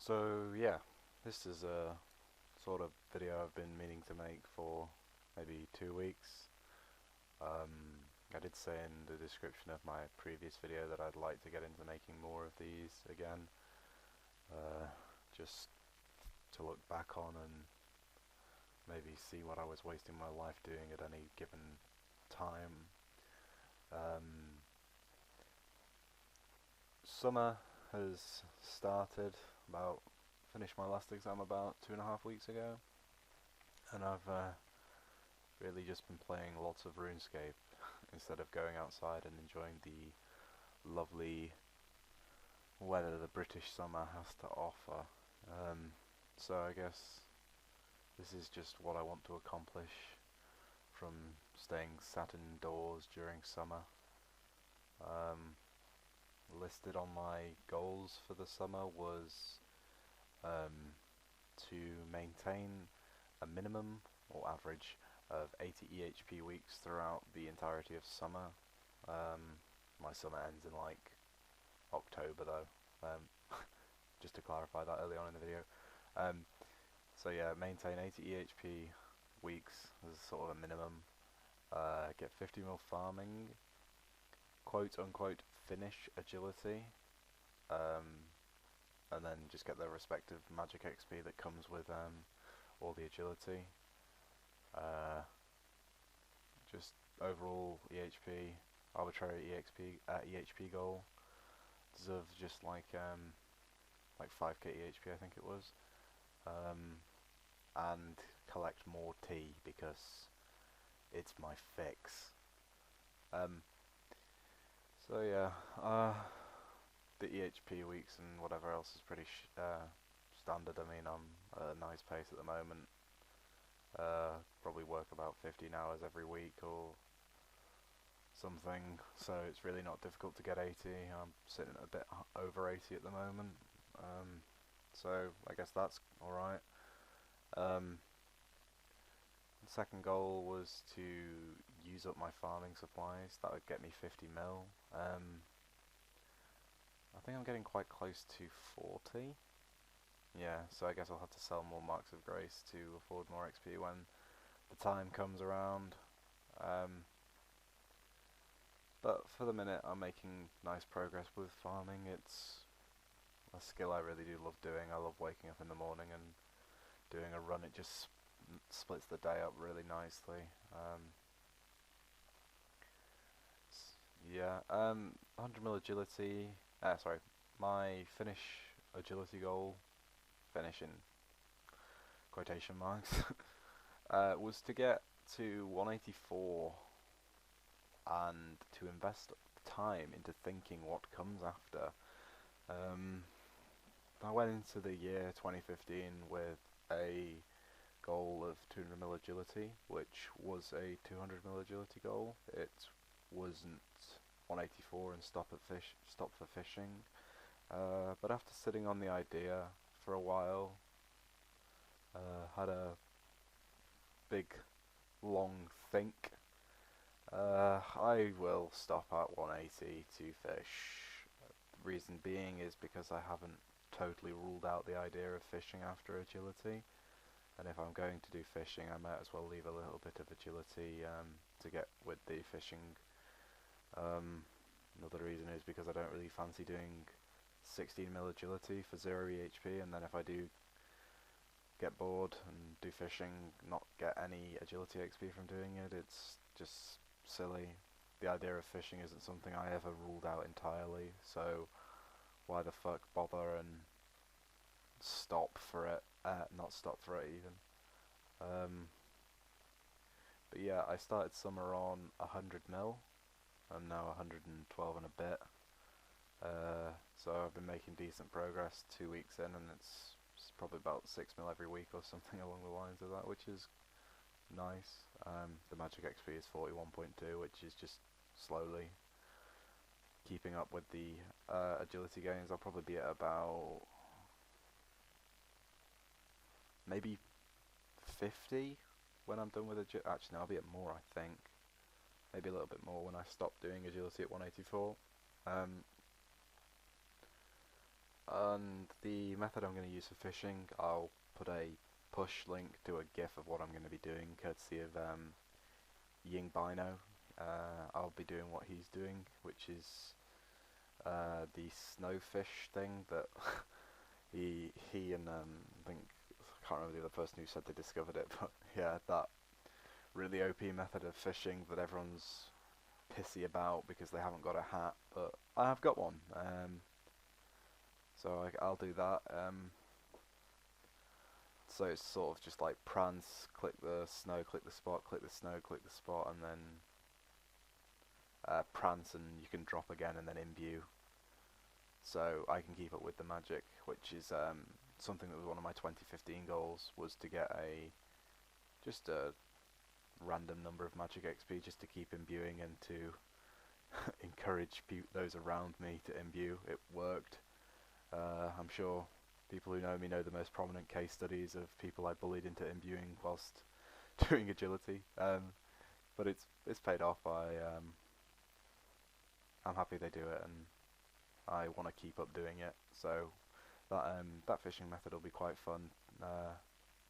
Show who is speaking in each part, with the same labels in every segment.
Speaker 1: So yeah, this is a sort of video I've been meaning to make for maybe 2 weeks. I did say in the description of my previous video that I'd like to get into making more of these again, just to look back on and maybe see what I was wasting my life doing at any given time. Summer has started. About finished my last exam about 2.5 weeks ago, and I've really just been playing lots of RuneScape instead of going outside and enjoying the lovely weather the British summer has to offer. So I guess this is just what I want to accomplish from staying sat indoors during summer. Listed on my goals for the summer was um, to maintain a minimum or average of 80 EHP weeks throughout the entirety of summer. My summer ends in like October though, just to clarify that early on in the video. So yeah, maintain 80 EHP weeks as sort of a minimum. Get 50 mil farming, quote unquote finish agility, and then just get the respective magic XP that comes with all the agility. Just overall EHP, arbitrary EHP goal. Deserves just like 5k EHP I think it was, and collect more tea because it's my fix. So yeah, the EHP weeks and whatever else is pretty standard. I mean, I'm at a nice pace at the moment. Probably work about 15 hours every week or something, so it's really not difficult to get 80. I'm sitting a bit over 80 at the moment, so I guess that's alright. The second goal was to use up my farming supplies. That would get me 50 mil. I think I'm getting quite close to 40. Yeah, so I guess I'll have to sell more Marks of Grace to afford more XP when the time comes around. But for the minute I'm making nice progress with farming. It's a skill I really do love doing. I love waking up in the morning and doing a run. It just splits the day up really nicely. Yeah, 100 mil agility. Sorry, my finish agility goal, finish in quotation marks, was to get to 184 and to invest time into thinking what comes after. I went into the year 2015 with a goal of 200 mil agility, which was a 200 mil agility goal. It wasn't 184 and stop for fishing. But after sitting on the idea for a while, had a big long think, I will stop at 180 to fish. The reason being is because I haven't totally ruled out the idea of fishing after agility, and if I'm going to do fishing I might as well leave a little bit of agility to get with the fishing. Another reason is because I don't really fancy doing 16 mil agility for 0 EHP, and then if I do get bored and do fishing, not get any agility XP from doing it, it's just silly. The idea of fishing isn't something I ever ruled out entirely, so why the fuck bother and stop for it, not stop for it even. But yeah, I started summer on 100 mil, I'm now 112 and a bit, so I've been making decent progress 2 weeks in, and it's probably about 6 mil every week or something along the lines of that, which is nice. The magic XP is 41.2, which is just slowly keeping up with the agility gains. I'll probably be at about maybe 50 when I'm done with agility. Actually, no, I'll be at more, I think. Maybe a little bit more when I stop doing agility at 184. And the method I'm going to use for fishing, I'll put a push link to a GIF of what I'm going to be doing, courtesy of Ying Bino. I'll be doing what he's doing, which is the snowfish thing that he and I think I can't remember the other person who said they discovered it, but yeah, that really OP method of fishing that everyone's pissy about because they haven't got a hat, but I have got one. So I'll do that. So it's sort of just like prance, click the snow, click the spot, click the snow, click the spot, and then prance, and you can drop again and then imbue. So I can keep up with the magic, which is something that was one of my 2015 goals, was to get just a random number of magic XP just to keep imbuing and to encourage those around me to imbue. It worked. I'm sure people who know me know the most prominent case studies of people I bullied into imbuing whilst doing agility. But it's paid off. I'm happy they do it, and I want to keep up doing it. So that fishing method will be quite fun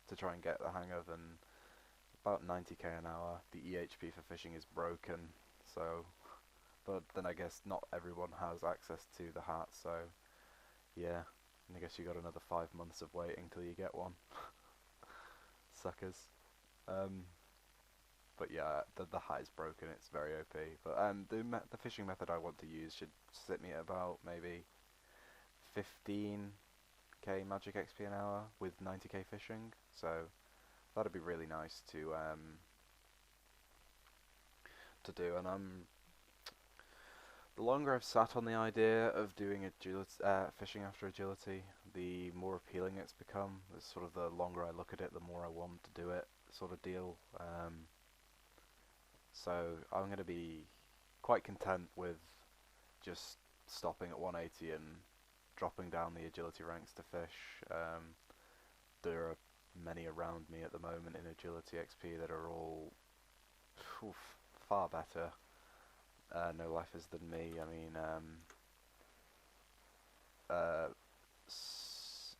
Speaker 1: to try and get the hang of. And about 90k an hour. The EHP for fishing is broken, so. But then I guess not everyone has access to the hat, so yeah. And I guess you got another 5 months of waiting till you get one. Suckers. But yeah, the hat is broken. It's very OP. But the fishing method I want to use should sit me at about maybe 15k magic XP an hour with 90k fishing. So that'd be really nice to do. And the longer I've sat on the idea of doing fishing after agility, the more appealing it's become. It's sort of the longer I look at it, the more I want to do it, sort of deal. So I'm going to be quite content with just stopping at 180 and dropping down the agility ranks to fish. There are many around me at the moment in agility XP that are all far better no lifers than me. I mean,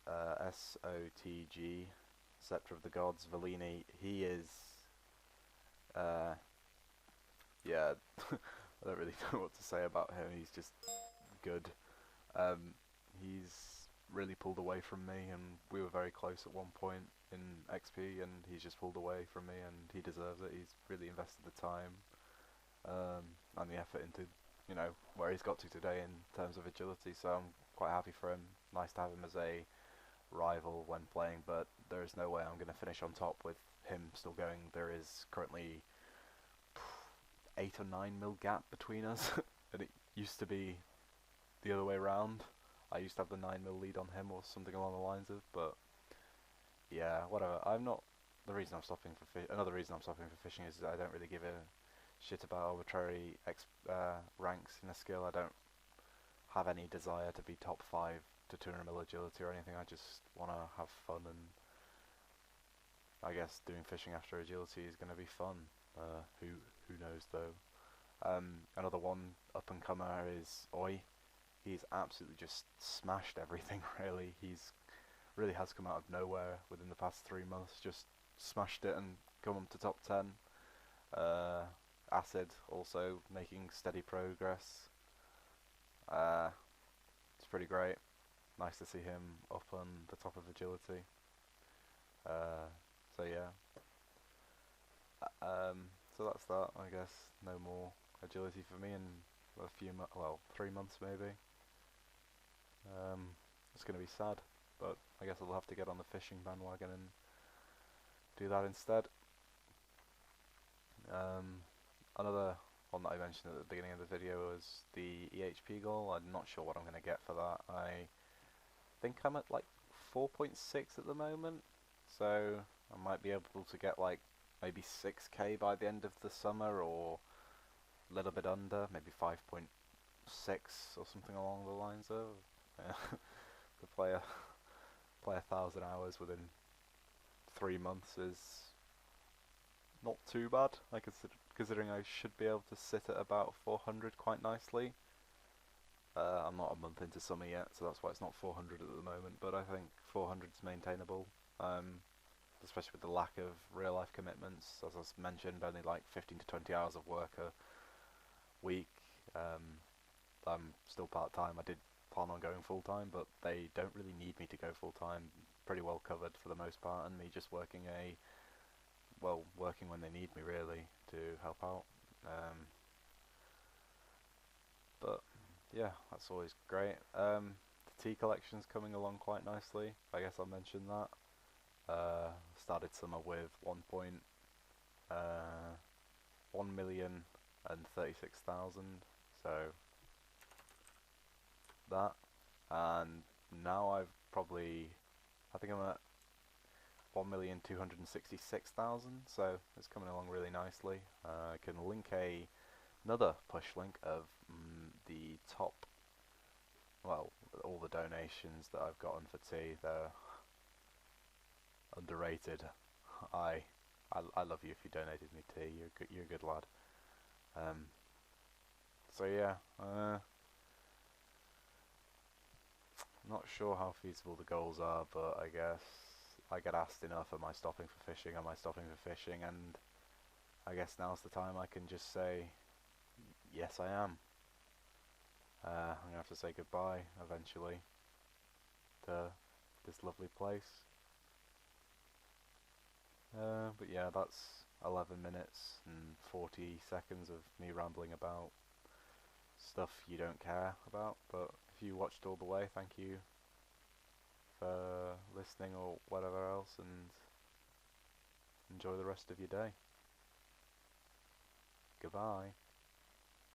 Speaker 1: SOTG, Scepter of the Gods, Valini, he is, yeah, I don't really know what to say about him. He's just good. He's really pulled away from me, and we were very close at one point in XP, and he's just pulled away from me, and he deserves it. He's really invested the time and the effort into, where he's got to today in terms of agility, so I'm quite happy for him. Nice to have him as a rival when playing, but there is no way I'm going to finish on top with him still going. There is currently 8 or 9 mil gap between us, and it used to be the other way around. I used to have the 9 mil lead on him or something along the lines of, but yeah, whatever. The reason I'm stopping for another reason I'm stopping for fishing is I don't really give a shit about arbitrary ranks in a skill. I don't have any desire to be top 5 to 200 mil agility or anything. I just want to have fun, and I guess doing fishing after agility is going to be fun. Who knows though. Another one up and comer is Oi. He's absolutely just smashed everything. He's really has come out of nowhere within the past 3 months. Just smashed it and come up to top 10. Acid also making steady progress. It's pretty great. Nice to see him up on the top of agility. So yeah. So that's that. I guess no more agility for me in a few 3 months maybe. It's going to be sad, but I guess I'll have to get on the fishing bandwagon and do that instead. Another one that I mentioned at the beginning of the video was the EHP goal. I'm not sure what I'm going to get for that. I think I'm at like 4.6 at the moment, so I might be able to get like maybe 6k by the end of the summer, or a little bit under, maybe 5.6 or something along the lines of. To play 1,000 hours within 3 months is not too bad. Considering I should be able to sit at about 400 quite nicely. I'm not a month into summer yet, so that's why it's not 400 at the moment, but I think 400 is maintainable, especially with the lack of real life commitments. As I mentioned, only like 15 to 20 hours of work a week. I'm still part time. I did plan on going full time, but they don't really need me to go full time. Pretty well covered for the most part, and me just working when they need me really to help out. Um, but yeah, that's always great. The tea collection's coming along quite nicely. I guess I'll mention that. Started summer with 1,036,000, so that, and now I think I'm at 1,266,000, so it's coming along really nicely. I can link another push link of the top, well, all the donations that I've gotten for tea. They're underrated. I, I love you if you donated me tea. You're a good lad. Um, so yeah, not sure how feasible the goals are, but I guess I get asked enough, am I stopping for fishing? Am I stopping for fishing? And I guess now's the time I can just say, yes, I am. I'm gonna have to say goodbye eventually to this lovely place. But yeah, that's 11 minutes and 40 seconds of me rambling about stuff you don't care about. But if you watched all the way, thank you for listening or whatever else, and enjoy the rest of your day. Goodbye.